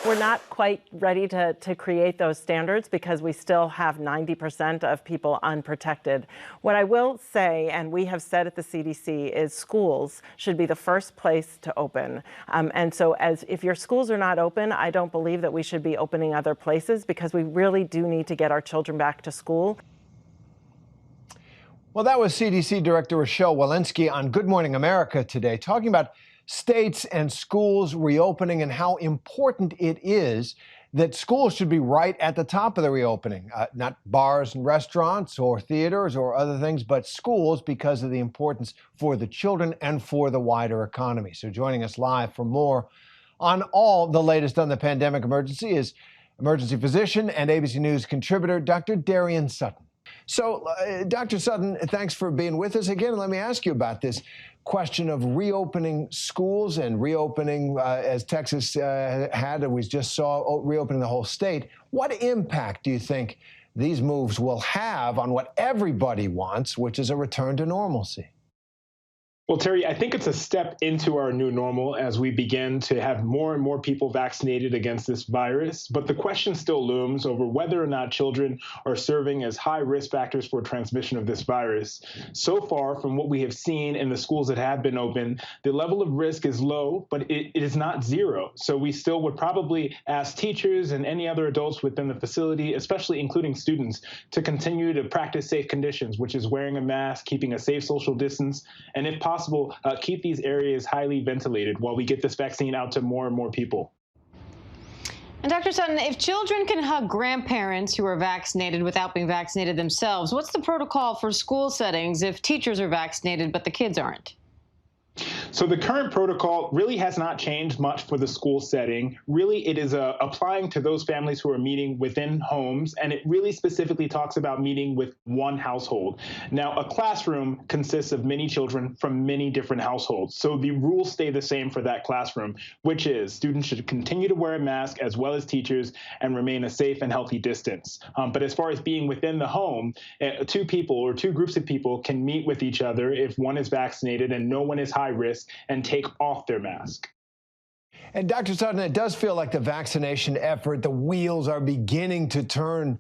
We're not quite ready to create those standards because we still have 90% of people unprotected. What I will say, and we have said at the CDC, is schools should be the first place to open. And so if your schools are not open, I don't believe that we should be opening other places because we really do need to get our children back to school. Well, that was CDC Director Rochelle Walensky on Good Morning America today, talking about states and schools reopening and how important it is that schools should be right at the top of the reopening, not bars and restaurants or theaters or other things, but schools because of the importance for the children and for the wider economy. So joining us live for more on all the latest on the pandemic emergency is emergency physician and ABC News contributor, Dr. Darian Sutton. So, Dr. Sutton, thanks for being with us again. Let me ask you about this question of reopening schools and reopening, as Texas had, and we just saw, reopening the whole state. What impact do you think these moves will have on what everybody wants, which is a return to normalcy? Well, Terry, I think it's a step into our new normal as we begin to have more and more people vaccinated against this virus. But the question still looms over whether or not children are serving as high risk factors for transmission of this virus. So far, from what we have seen in the schools that have been open, the level of risk is low, but it is not zero. So we still would probably ask teachers and any other adults within the facility, especially including students, to continue to practice safe conditions, which is wearing a mask, keeping a safe social distance, and if possible, keep these areas highly ventilated while we get this vaccine out to more and more people. And Dr. Sutton, if children can hug grandparents who are vaccinated without being vaccinated themselves, what's the protocol for school settings if teachers are vaccinated but the kids aren't? So the current protocol really has not changed much for the school setting. Really, it is applying to those families who are meeting within homes, and it really specifically talks about meeting with one household. Now, a classroom consists of many children from many different households, so the rules stay the same for that classroom, which is students should continue to wear a mask as well as teachers and remain a safe and healthy distance. But as far as being within the home, two people or two groups of people can meet with each other if one is vaccinated and no one is high risk and take off their mask. And Dr. Sutton, it does feel like the vaccination effort, the wheels are beginning to turn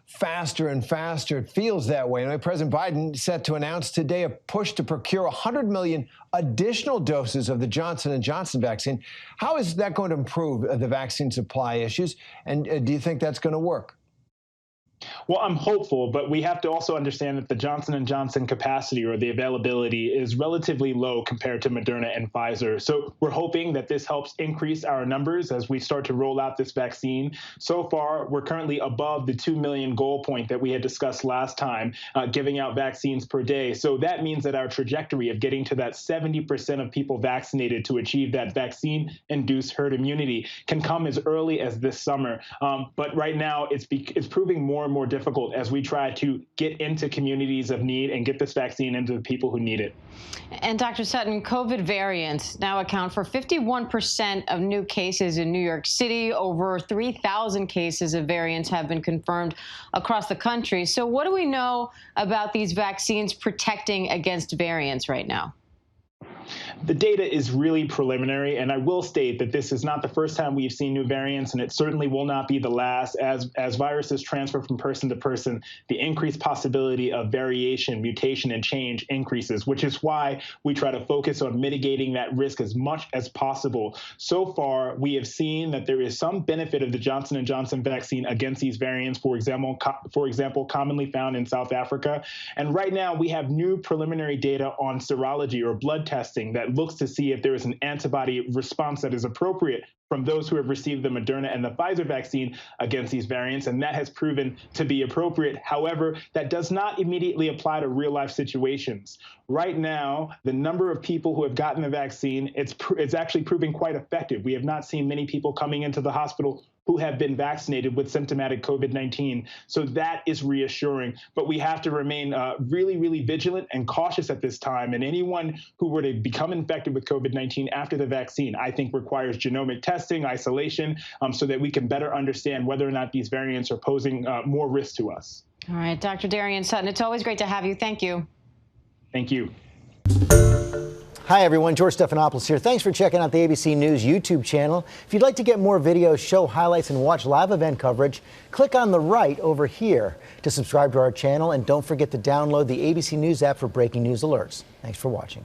faster and faster. It feels that way. And President Biden set to announce today a push to procure 100 million additional doses of the Johnson & Johnson vaccine. How is that going to improve the vaccine supply issues? And do you think that's going to work? Well, I'm hopeful, but we have to also understand that the Johnson & Johnson capacity or the availability is relatively low compared to Moderna and Pfizer. So we're hoping that this helps increase our numbers as we start to roll out this vaccine. So far, we're currently above the 2 million goal point that we had discussed last time, giving out vaccines per day. So that means that our trajectory of getting to that 70% of people vaccinated to achieve that vaccine-induced herd immunity can come as early as this summer. But right now, it's proving more and more difficult as we try to get into communities of need and get this vaccine into the people who need it. And Dr. Sutton, COVID variants now account for 51% of new cases in New York City. Over 3,000 cases of variants have been confirmed across the country. So what do we know about these vaccines protecting against variants right now? The data is really preliminary, and I will state that this is not the first time we've seen new variants, and it certainly will not be the last. As viruses transfer from person to person, the increased possibility of variation, mutation, and change increases, which is why we try to focus on mitigating that risk as much as possible. So far, we have seen that there is some benefit of the Johnson & Johnson vaccine against these variants, for example, commonly found in South Africa. And right now, we have new preliminary data on serology or blood testing that looks to see if there is an antibody response that is appropriate from those who have received the Moderna and the Pfizer vaccine against these variants, and that has proven to be appropriate. However, that does not immediately apply to real-life situations. Right now, the number of people who have gotten the vaccine, it's actually proving quite effective. We have not seen many people coming into the hospital who have been vaccinated with symptomatic COVID-19. So that is reassuring. But we have to remain really, really vigilant and cautious at this time. And anyone who were to become infected with COVID-19 after the vaccine, I think requires genomic testing, isolation, so that we can better understand whether or not these variants are posing more risk to us. All right, Dr. Darian Sutton, it's always great to have you. Thank you. Thank you. Hi, everyone. George Stephanopoulos here. Thanks for checking out the ABC News YouTube channel. If you'd like to get more videos, show highlights, and watch live event coverage, click on the right over here to subscribe to our channel. And don't forget to download the ABC News app for breaking news alerts. Thanks for watching.